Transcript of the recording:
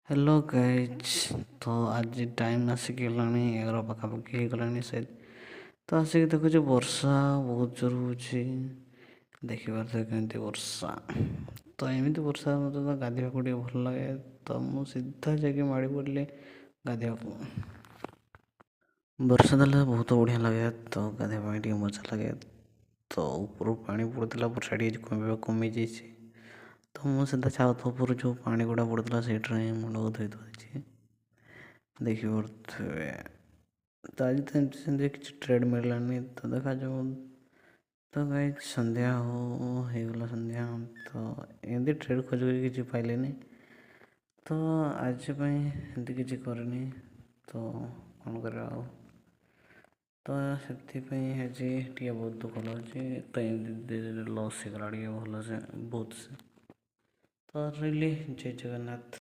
Hello guys. तो आज time आसिक गलानी 11 पाखापाखि ହେଇଗଲାଣି ସେ ତ ଆସିକି ଦେଖୁଛି ବର୍ଷା ବହୁତ ଜୋର ହେଉଛି। ଦେଖିପାରୁଥିବେ କେମିତି ବର୍ଷା। ତ ଏମିତି ବର୍ଷା ମୋତେ ତ ଗାଧୋଇବାକୁ ଟିକେ ଭଲ ଲାଗେ, ତ ମୁଁ ସିଧା ଯାଇକି ମାଡ଼ି ପଡ଼ିଲି ଗାଧୋଇବାକୁ। ବର୍ଷା ଦେଲେ ବହୁତ ବଢ଼ିଆ ଲାଗେ, ତ ଗାଧୋଇବା ପାଇଁ ଟିକେ ମଜା ଲାଗେ। ତ ଉପରୁ ପାଣି ପଡ଼ୁଥିଲା, ବର୍ଷା ଟିକେ କମିଯାଇଛି। ତ ମୁଁ ସିଧା ଛାତ ଉପରୁ ଯେଉଁ ପାଣି ଗୁଡ଼ା ପଡ଼ୁଥିଲା ସେଇଠାରେ ହିଁ ମୁଣ୍ଡକୁ ଧୋଇ ଦେଉଛି। ଦେଖିପାରୁଥିବେ ତ ଆଜି ତ ଏମିତି ସେମିତି କିଛି ଟ୍ରେଡ଼୍ ମିଳିଲାନି, ତ ଦେଖାଯାଉ। ତ ଗାଇଜ୍ ସନ୍ଧ୍ୟା ହେଇଗଲା ସନ୍ଧ୍ୟା, ତ ଏମିତି ଟ୍ରେଡ଼୍ ଖୋଜି କିଛି ପାଇଲିନି, ତ ଆଜି ପାଇଁ ଏମିତି କିଛି କରିନି। ତ କ'ଣ କରିବା ଆଉ। ତ ସେଥିପାଇଁ ଆଜି ଟିକେ ବହୁତ ଦୁଃଖ ଲାଗୁଛି। ତ ଏମିତି ଲସ୍ ହେଇଗଲା ଟିକେ ଭଲସେ ବହୁତ। ତ ରହିଲି, ଜୟ ଜଗନ୍ନାଥ।